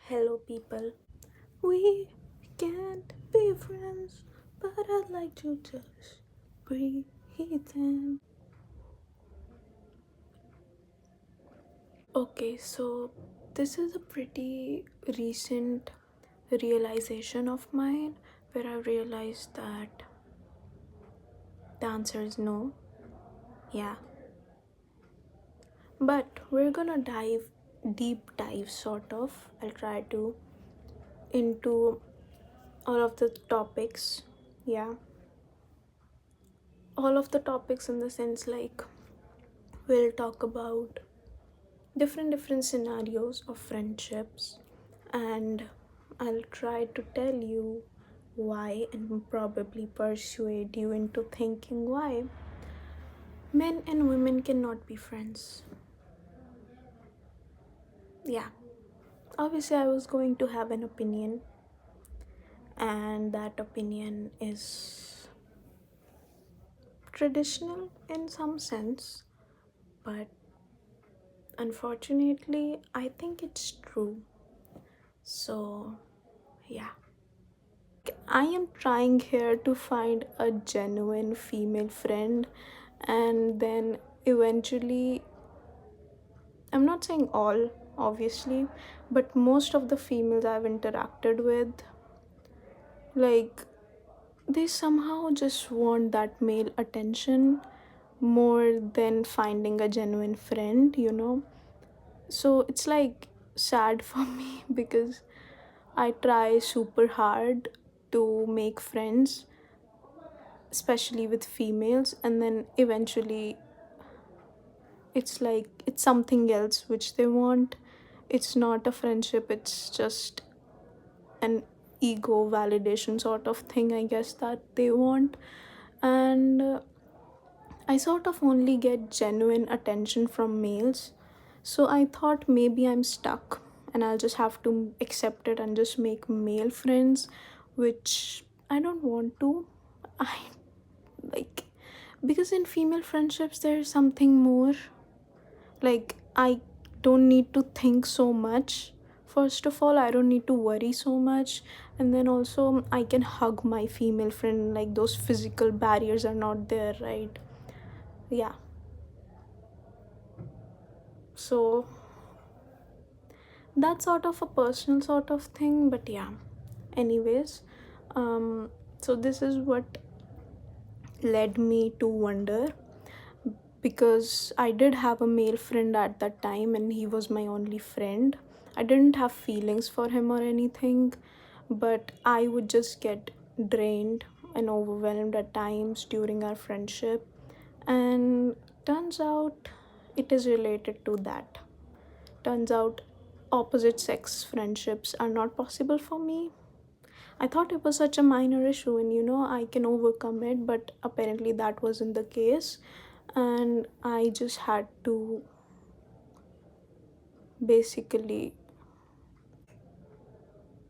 Hello, people. We can't be friends, but I'd like to just breathe in. Okay, so this is a pretty recent realization of mine where I realized that the answer is no. Yeah. But we're gonna deep dive, sort of. I'll try to into all of the topics. Yeah. All of the topics in the sense like we'll talk about different scenarios of friendships, and I'll try to tell you why and probably persuade you into thinking why men and women cannot be friends. Yeah, obviously I was going to have an opinion, and that opinion is traditional in some sense, but unfortunately I think it's true. So yeah, I am trying here to find a genuine female friend, and then eventually, I'm not saying all, obviously, but most of the females I've interacted with, like, they somehow just want that male attention more than finding a genuine friend. So it's like sad for me because I try super hard to make friends, especially with females, and then eventually it's like it's something else which they want. It's not a friendship, it's just an ego validation sort of thing, I guess, that they want. And I sort of only get genuine attention from males, so I thought maybe I'm stuck and I'll just have to accept it and just make male friends, which I don't want to. I like, because in female friendships there's something more. Like, I don't need to think so much. First of all, I don't need to worry so much, and then also I can hug my female friend. Like, those physical barriers are not there, right? Yeah. So that's sort of a personal sort of thing, but yeah. Anyways, so this is what led me to wonder, because I did have a male friend at that time and he was my only friend. I didn't have feelings for him or anything, but I would just get drained and overwhelmed at times during our friendship. And turns out it is related to that. Turns out opposite sex friendships are not possible for me. I thought it was such a minor issue and I can overcome it, but apparently that wasn't the case. And I just had to basically,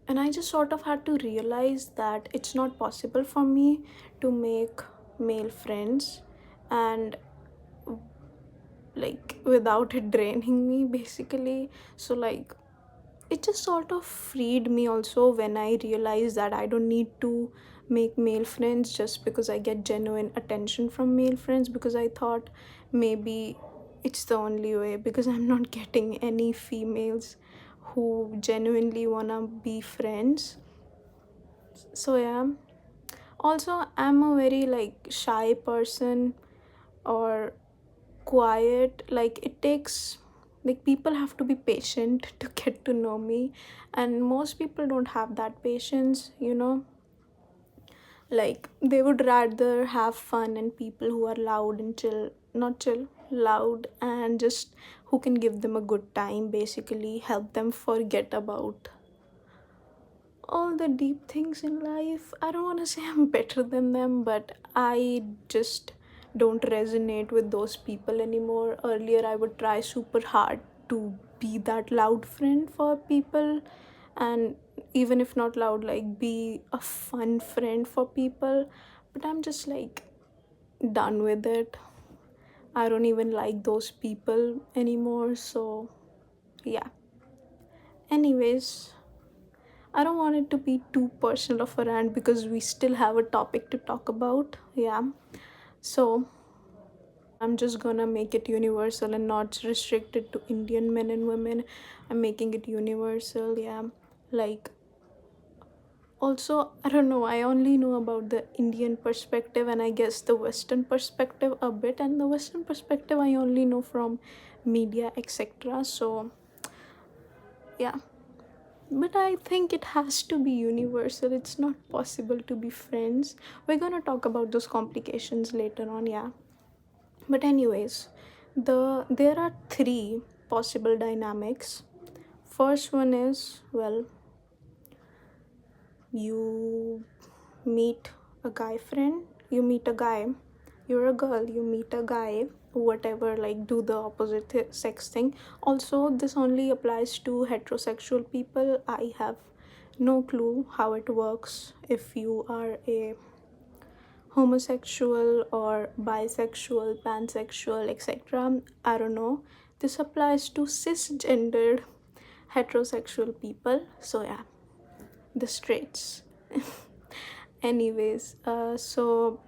and I just sort of had to realize that it's not possible for me to make male friends, and like without it draining me basically. So, like, it just sort of freed me also when I realized that I don't need to make male friends just because I get genuine attention from male friends, because I thought maybe it's the only way, because I'm not getting any females who genuinely wanna be friends. So yeah. Also, I'm a very like shy person, or quiet. Like, it takes, like, people have to be patient to get to know me, and most people don't have that patience. Like, they would rather have fun and people who are loud and chill, not chill, loud, and just who can give them a good time, basically help them forget about all the deep things in life. I don't want to say I'm better than them, but I just don't resonate with those people anymore. Earlier, I would try super hard to be that loud friend for people, and even if not loud, like, be a fun friend for people. But I'm just like done with it. I don't even like those people anymore. So, yeah. Anyways, I don't want it to be too personal of a rant because we still have a topic to talk about. Yeah. So I'm just gonna make it universal and not restricted to Indian men and women. I'm making it universal. Yeah. Like, also, I don't know, I only know about the Indian perspective and I guess the Western perspective a bit. And the Western perspective I only know from media, etc. So, yeah. But I think it has to be universal. It's not possible to be friends. We're gonna talk about those complications later on, yeah. But anyways, there are three possible dynamics. First one is, well, you meet a guy friend, you meet a guy, you're a girl, you meet a guy, whatever, like do the opposite sex thing. Also, this only applies to heterosexual people. I have no clue how it works if you are a homosexual or bisexual, pansexual, etc. I don't know. This applies to cisgendered heterosexual people. So, yeah, the straights. Anyways, so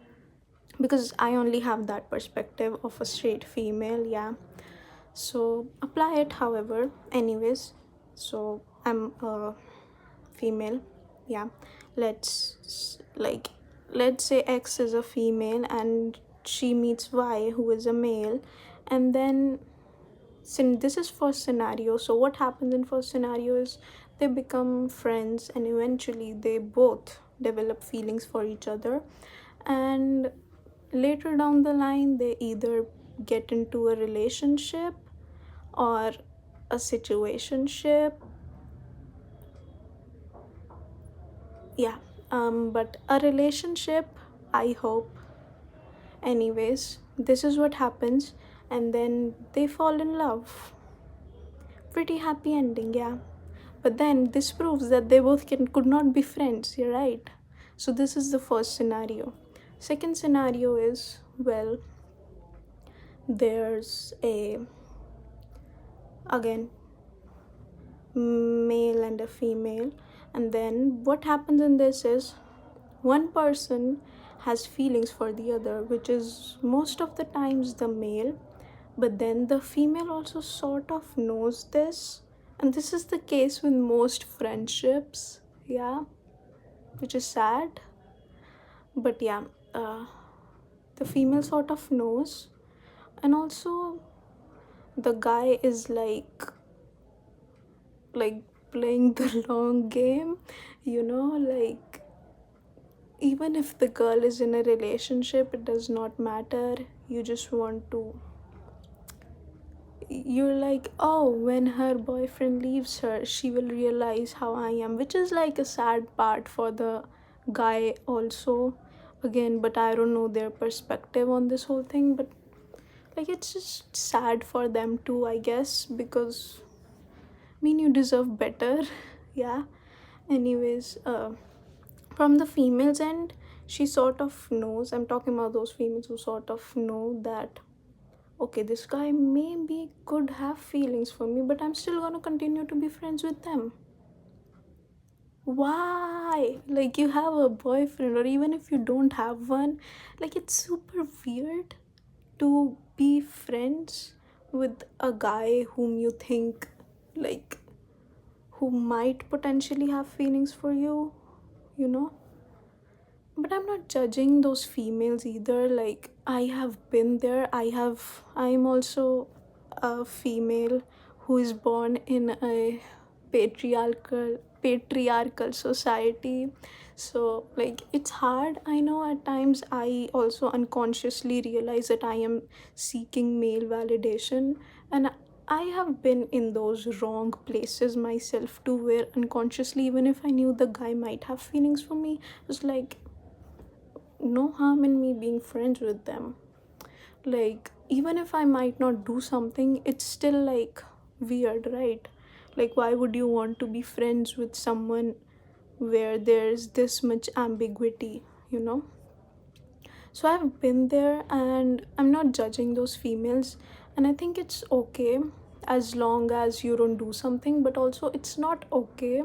because I only have that perspective of a straight female, yeah. So apply it, however. Anyways, so I'm a female, yeah. Like, let's say X is a female and she meets Y, who is a male, and then since this is first scenario, so what happens in first scenario is they become friends and eventually they both develop feelings for each other, and later down the line they either get into a relationship or a situationship, yeah. But a relationship, I hope. Anyways, this is what happens, and then they fall in love. Pretty happy ending, yeah. But then this proves that they both could not be friends, you're right. So this is the first scenario. Second scenario is, well, there's a, again, male and a female, and then what happens in this is one person has feelings for the other, which is most of the times the male, but then the female also sort of knows this, and this is the case with most friendships, yeah, which is sad. But yeah, uh, the female sort of knows, and also the guy is like playing the long game, like, even if the girl is in a relationship, it does not matter. You just want to, you're like, oh, when her boyfriend leaves her, she will realize how I am, which is like a sad part for the guy also, again. But I don't know their perspective on this whole thing, but like, it's just sad for them too, I guess, because I mean, you deserve better. Yeah. Anyways, from the female's end, she sort of knows, I'm talking about those females who sort of know that, okay, this guy maybe could have feelings for me, but I'm still gonna continue to be friends with them. Why? Like, you have a boyfriend, or even if you don't have one, like, it's super weird to be friends with a guy whom you think, like, who might potentially have feelings for you, you know? But I'm not judging those females either. Like, I have been there. I'm also a female who is born in a patriarchal society. So, like, it's hard. I know at times I also unconsciously realize that I am seeking male validation, and I have been in those wrong places myself too, where unconsciously, even if I knew the guy might have feelings for me, it was like, no harm in me being friends with them. Like, even if I might not do something, it's still like weird, right? Like, why would you want to be friends with someone where there's this much ambiguity, you know? So I've been there, and I'm not judging those females, and I think it's okay as long as you don't do something. But also, it's not okay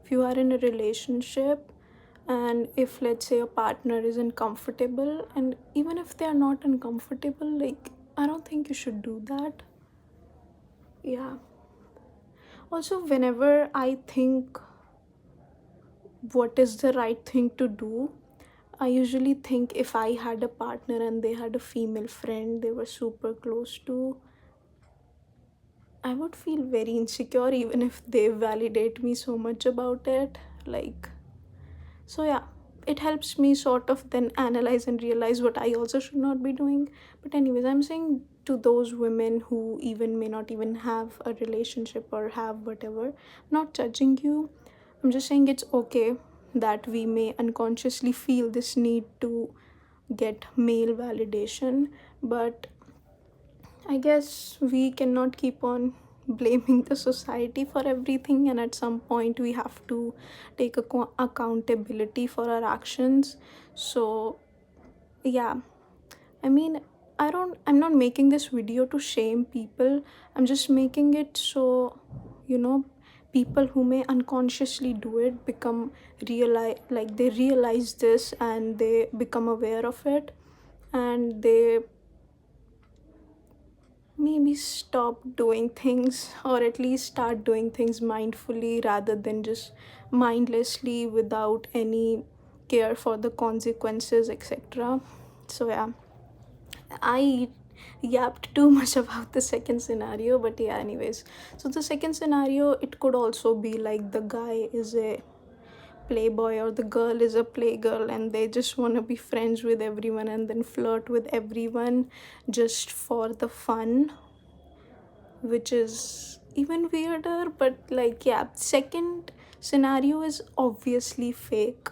if you are in a relationship, and if let's say a partner isn't comfortable, and even if they are not uncomfortable, like, I don't think you should do that. Yeah. Also, whenever I think what is the right thing to do, I usually think if I had a partner and they had a female friend they were super close to, I would feel very insecure even if they validate me so much about it. Like, so yeah, it helps me sort of then analyze and realize what I also should not be doing. But anyways, I'm saying to those women who even may not even have a relationship or have whatever, not judging you. I'm just saying it's okay that we may unconsciously feel this need to get male validation, but I guess we cannot keep on blaming the society for everything, and at some point, we have to take accountability for our actions. So, yeah, I mean, I'm not making this video to shame people, I'm just making it so, you know, people who may unconsciously do it become realize, like, they realize this and they become aware of it, and they maybe stop doing things, or at least start doing things mindfully rather than just mindlessly without any care for the consequences, etc. So yeah, I yapped too much about the second scenario, but yeah, anyways, so the second scenario, it could also be like the guy is a playboy or the girl is a playgirl and they just want to be friends with everyone and then flirt with everyone just for the fun, which is even weirder. But like, yeah, second scenario is obviously fake.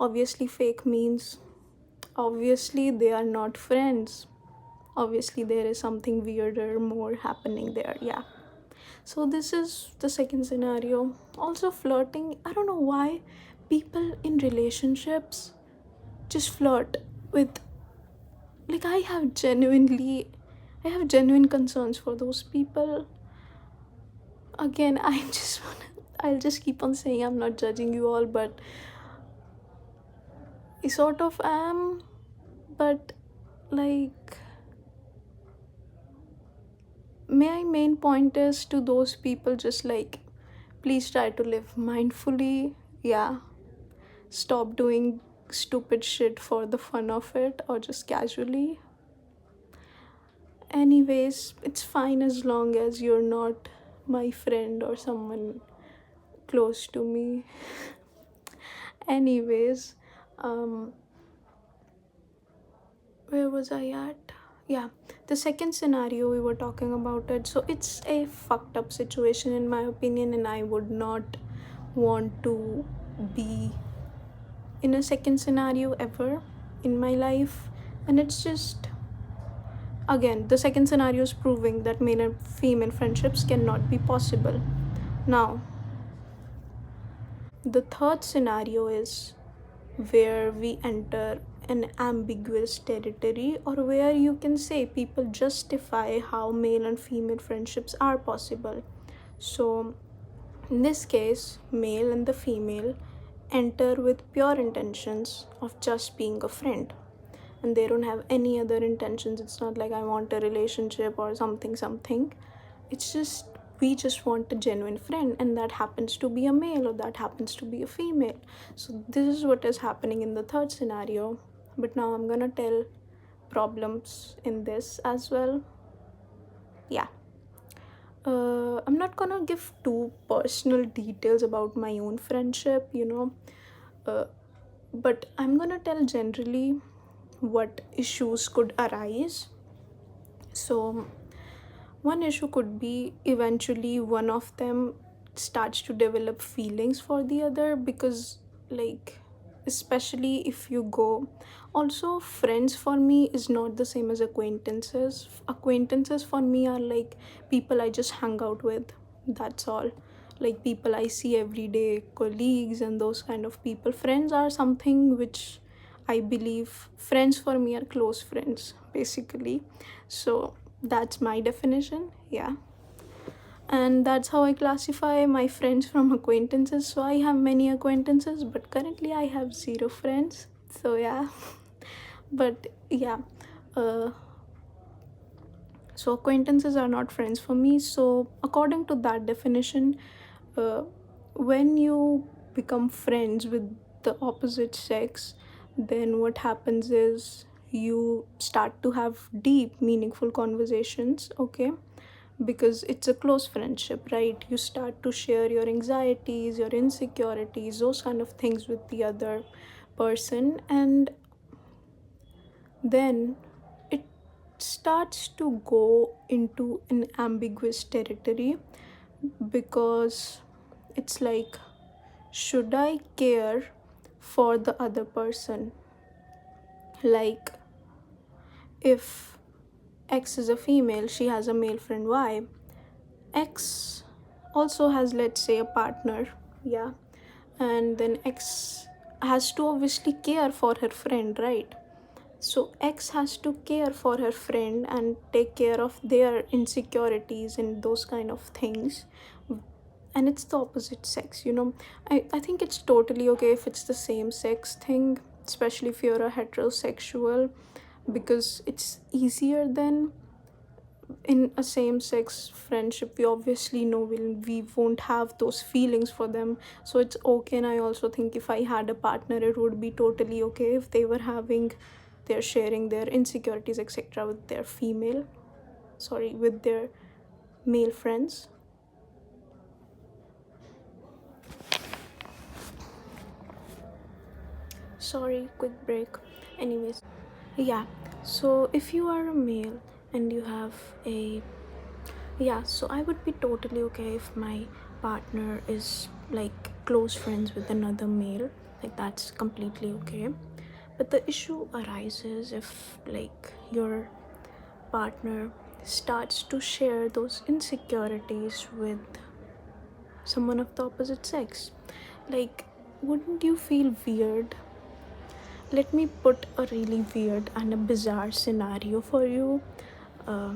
Obviously fake means obviously they are not friends, obviously there is something weirder more happening there. Yeah, so this is the second scenario. Also flirting, I don't know why people in relationships just flirt with, like, I have genuine concerns for those people. Again, I'll just keep on saying I'm not judging you all, but I sort of am. But like, my main point is to those people, just like, please try to live mindfully. Yeah, stop doing stupid shit for the fun of it or just casually. Anyways, it's fine as long as you're not my friend or someone close to me. Anyways, um where was I at? Yeah, the second scenario we were talking about it. So it's a fucked up situation in my opinion, and I would not want to be in a second scenario ever in my life. And it's just, again, the second scenario is proving that male and female friendships cannot be possible. Now, the third scenario is where we enter an ambiguous territory, or where you can say people justify how male and female friendships are possible. So, in this case, male and the female enter with pure intentions of just being a friend, and they don't have any other intentions. It's not like I want a relationship or something. It's just, we just want a genuine friend, and that happens to be a male or that happens to be a female. So this is what is happening in the third scenario. But now I'm gonna tell problems in this as well. Yeah, I'm not gonna give too personal details about my own friendship, uh, but I'm gonna tell generally what issues could arise. So, one issue could be eventually one of them starts to develop feelings for the other, because, like, especially if you go. Also, friends for me is not the same as acquaintances. Acquaintances for me are like people I just hang out with. That's all. Like, people I see every day, colleagues, and those kind of people. Friends are something which I believe, friends for me are close friends, basically. So that's my definition. Yeah. And that's how I classify my friends from acquaintances. So I have many acquaintances, but currently I have zero friends. So yeah. But yeah, uh, so acquaintances are not friends for me. So according to that definition, uh, when you become friends with the opposite sex, then what happens is you start to have deep meaningful conversations, okay? Because it's a close friendship, right? You start to share your anxieties, your insecurities, those kind of things with the other person, and then it starts to go into an ambiguous territory, because it's like, should I care for the other person? Like, if X is a female, she has a male friend Y. X also has, let's say, a partner, yeah, and then X has to obviously care for her friend, right? So X has to care for her friend and take care of their insecurities and those kind of things. And it's the opposite sex, you know. I think it's totally okay if it's the same sex thing, especially if you're a heterosexual, because it's easier than in a same sex friendship. We obviously know we won't have those feelings for them, so it's okay. And I also think if I had a partner, it would be totally okay if they were having, they're sharing their insecurities, etc., with their female, sorry, with their male friends. Sorry, quick break. Anyways, yeah, so if you are a male and you have a, yeah, so I would be totally okay if my partner is like close friends with another male. Like, that's completely okay. But the issue arises if, like, your partner starts to share those insecurities with someone of the opposite sex. Like, wouldn't you feel weird? Let me put a really weird and a bizarre scenario for you. Uh,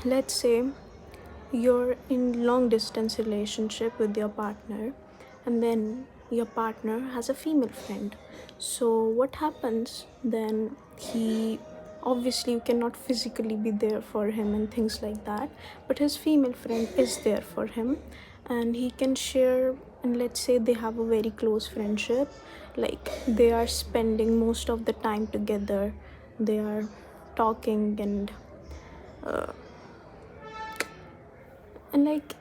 let's say you're in long distance relationship with your partner, and then your partner has a female friend. So what happens then? He, obviously you cannot physically be there for him and things like that, but his female friend is there for him, and he can share. And let's say they have a very close friendship, like they are spending most of the time together, they are talking and like,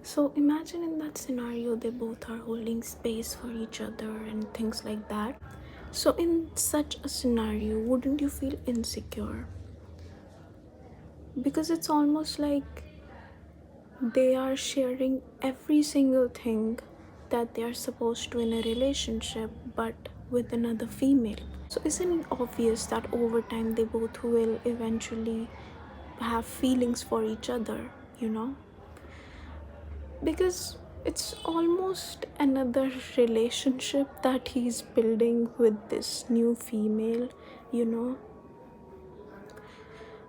so imagine in that scenario, they both are holding space for each other and things like that. So, in such a scenario, wouldn't you feel insecure? Because it's almost like they are sharing every single thing that they are supposed to in a relationship, but with another female. So, isn't it obvious that over time they both will eventually have feelings for each other, you know? Because it's almost another relationship that he's building with this new female, you know,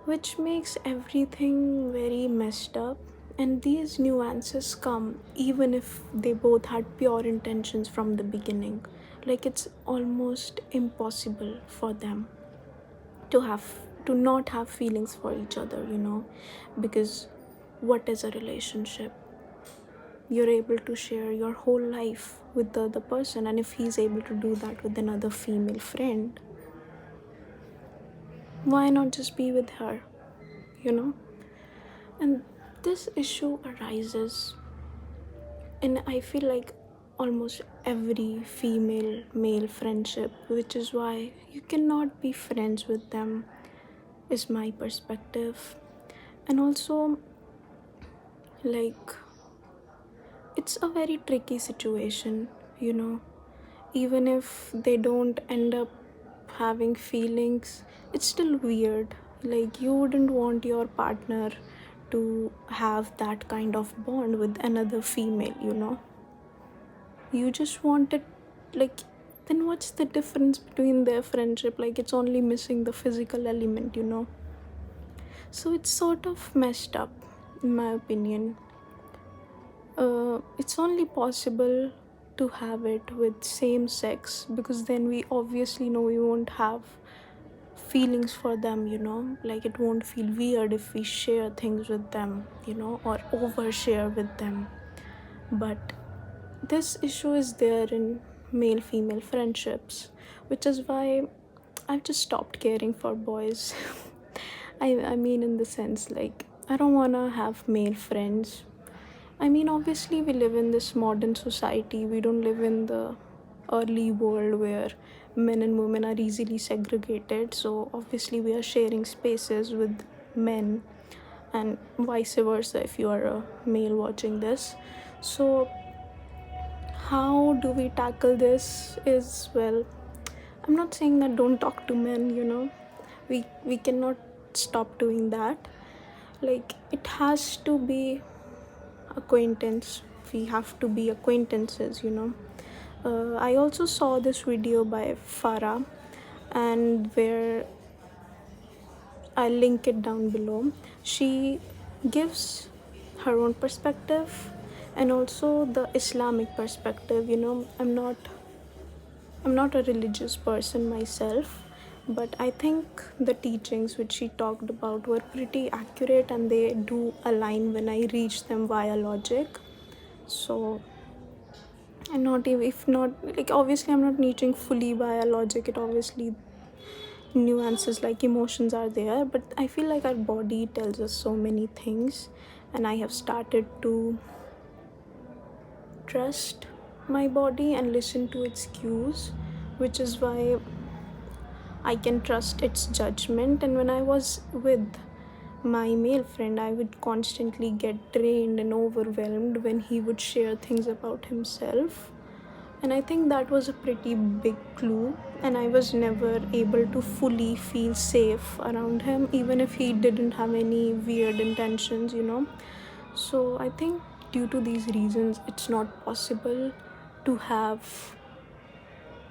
which makes everything very messed up. And these nuances come even if they both had pure intentions from the beginning. Like, it's almost impossible for them to have, to not have feelings for each other, you know, because what is a relationship? You're able to share your whole life with the other person, and if he's able to do that with another female friend, why not just be with her, you know? And this issue arises in, I feel like, almost every female male friendship, which is why you cannot be friends with them, is my perspective. And also, like, it's a very tricky situation, you know. Even if they don't end up having feelings, it's still weird. Like, you wouldn't want your partner to have that kind of bond with another female, you know. You just want it, like, then what's the difference between their friendship? Like, it's only missing the physical element, you know. So it's sort of messed up, in my opinion. It's only possible to have it with same sex, because then we obviously know we won't have feelings for them, like it won't feel weird if we share things with them, or overshare with them. But this issue is there in male female friendships, which is why I've just stopped caring for boys. I mean, in the sense, like, I don't want to have male friends. I mean, obviously, we live in this modern society. We don't live in the early world where men and women are easily segregated. So, obviously, we are sharing spaces with men, and vice versa if you are a male watching this. So, how do we tackle this? Is, well, I'm not saying that don't talk to men, we cannot stop doing that. Like, it has to be acquaintance. We have to be acquaintances. I also saw this video by Farah, and where I'll link it down below. She gives her own perspective and also the Islamic perspective. I'm not a religious person myself, but I think the teachings which she talked about were pretty accurate, and they do align when I reach them via logic. So, and not even, if not, like, obviously I'm not reaching fully via logic. It obviously nuances like emotions are there, but I feel like our body tells us so many things, and I have started to trust my body and listen to its cues, which is why I can trust its judgment. And when I was with my male friend, I would constantly get drained and overwhelmed when he would share things about himself. And I think that was a pretty big clue. And I was never able to fully feel safe around him, even if he didn't have any weird intentions. So I think due to these reasons, it's not possible to have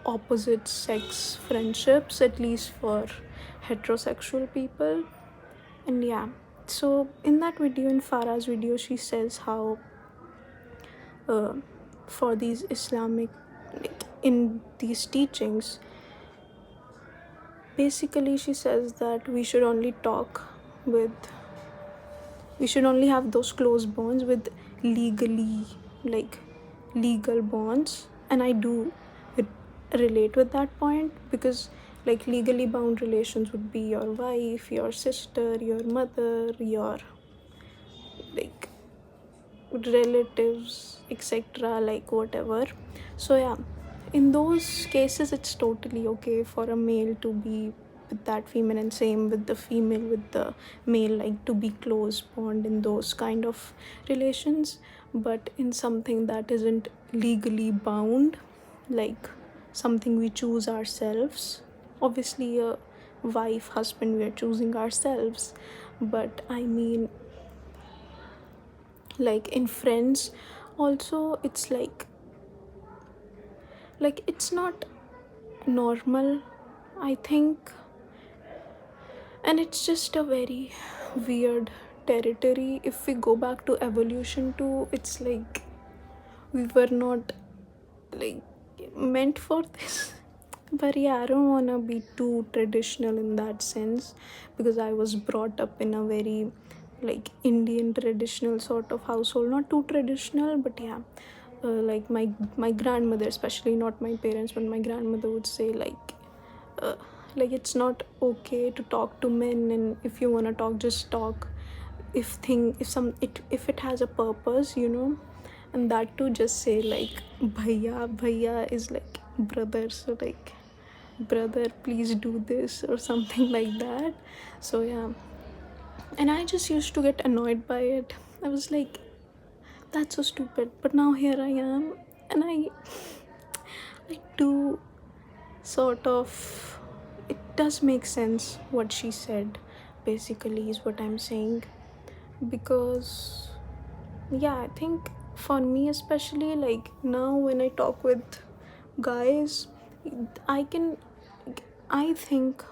opposite sex friendships, at least for heterosexual people. And yeah, so in that video, in Farah's video, she says how uh, for these Islamic, like, in these teachings, basically she says that with we should only have those close bonds with legally, like, legal bonds. And I do relate with that point, because, like, legally bound relations would be your wife, your sister, your mother, your, like, relatives, etc., like, whatever. So yeah, in those cases it's totally okay for a male to be with that female, and same with the female with the male, like, to be close bond in those kind of relations. But in something that isn't legally bound, like something we choose ourselves, obviously a wife, husband, we are choosing ourselves. But I mean, like, in friends also, it's like it's not normal, I think. And it's just a very weird territory. If we go back to evolution too, it's like we were not, like, meant for this. But yeah, I don't want to be too traditional in that sense, because I was brought up in a very, like, Indian traditional sort of household. Not too traditional, but yeah, like, my grandmother, especially, not my parents, but my grandmother would say, uh, like, it's not okay to talk to men, and if you want to talk, just talk. If it has a purpose, and that too, just say, like, bhaiya is like brother, so, like, brother, please do this, or something like that. So yeah, and I just used to get annoyed by it. I was like, that's so stupid. But now here I am, and I do sort of, it does make sense what she said, basically, is what I'm saying. Because yeah, I think for me especially, like, now when I talk with guys, I can, I think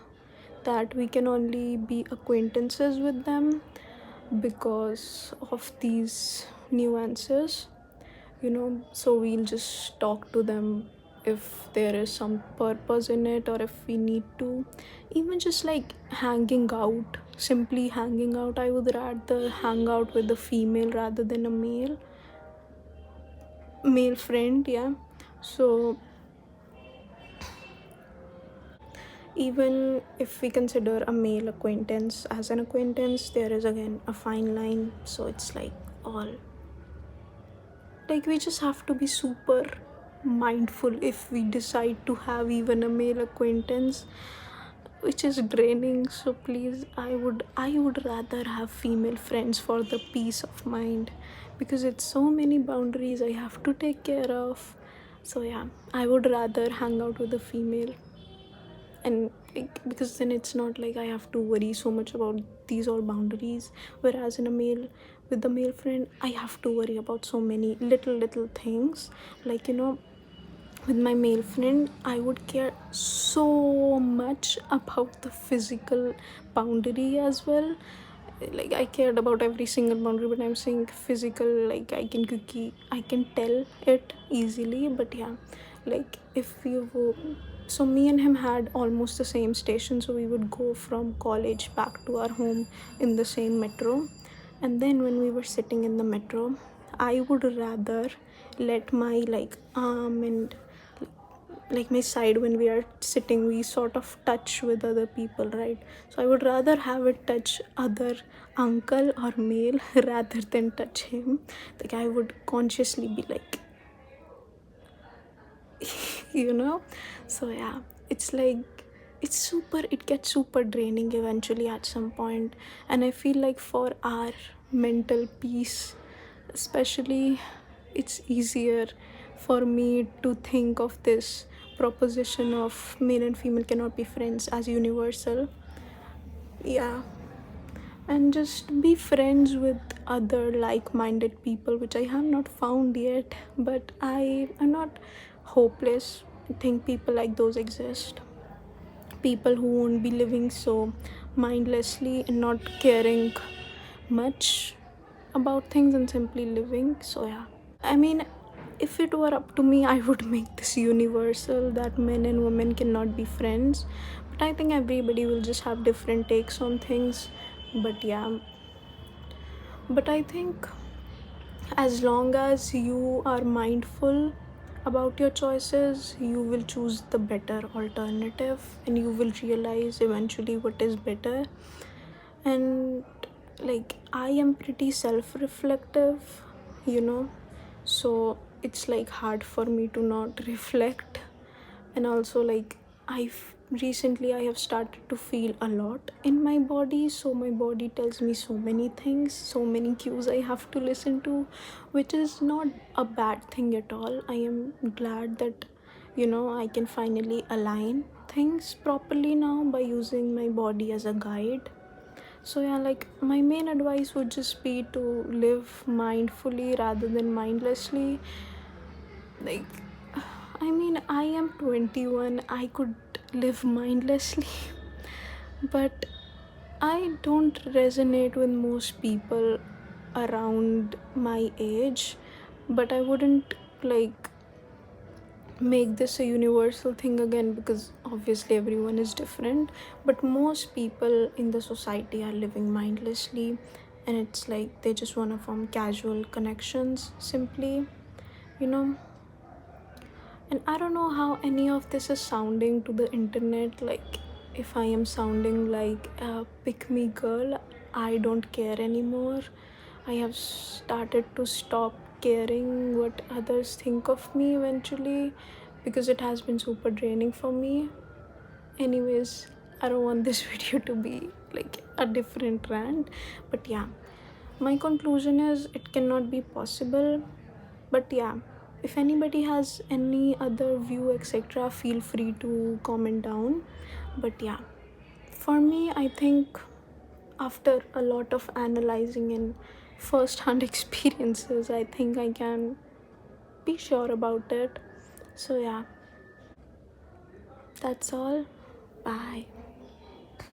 that we can only be acquaintances with them because of these nuances. so we'll just talk to them if there is some purpose in it, or if we need to. Even just like hanging out, simply hanging out, I would rather hang out with a female rather than a male friend. Yeah. So even if we consider a male acquaintance as an acquaintance, there is again a fine line. So it's like all, like, we just have to be super mindful if we decide to have even a male acquaintance, which is draining. So please, I would rather have female friends for the peace of mind, because it's so many boundaries I have to take care of. So yeah, I would rather hang out with a female. And like, because then it's not like I have to worry so much about these all boundaries, whereas in a male with the male friend, I have to worry about so many little things. Like, with my male friend, I would care so much about the physical boundary as well. Like, I cared about every single boundary, but I'm saying physical, like, I can tell it easily. But yeah, like, if you so me and him had almost the same station, so we would go from college back to our home in the same metro. And then when we were sitting in the metro, I would rather let my like arm and like my side, when we are sitting, we sort of touch with other people, right? So I would rather have it touch other uncle or male rather than touch him. Like, I would consciously be like, you know so yeah, it's like, it gets super draining eventually at some point. And I feel like for our mental peace especially, it's easier for me to think of this proposition of male and female cannot be friends as universal. Yeah. And just be friends with other like-minded people, which I have not found yet, but I am not hopeless. I think people like those exist, people who won't be living so mindlessly and not caring much about things and simply living. So yeah, I mean, if it were up to me, I would make this universal that men and women cannot be friends. But I think everybody will just have different takes on things. But yeah, but I think as long as you are mindful about your choices, you will choose the better alternative, and you will realize eventually what is better. And like, I am pretty self-reflective, you know so it's like hard for me to not reflect. And also, like, recently I have started to feel a lot in my body, so my body tells me so many things, so many cues I have to listen to, which is not a bad thing at all. I am glad that I can finally align things properly now by using my body as a guide. So yeah, like, my main advice would just be to live mindfully rather than mindlessly. Like, I mean, I am 21, I could live mindlessly, but I don't resonate with most people around my age. But I wouldn't like make this a universal thing again, because obviously everyone is different. But most people in the society are living mindlessly, and it's like they just want to form casual connections simply, you know and I don't know how any of this is sounding to the internet. Like, if I am sounding like a pick me girl, I don't care anymore. I have started to stop caring what others think of me eventually, because it has been super draining for me. Anyways, I don't want this video to be like a different rant. But yeah, my conclusion is it cannot be possible. But yeah, if anybody has any other view, etc., feel free to comment down. But yeah, for me, I think after a lot of analyzing and first hand experiences, I think I can be sure about it. So yeah, that's all. Bye.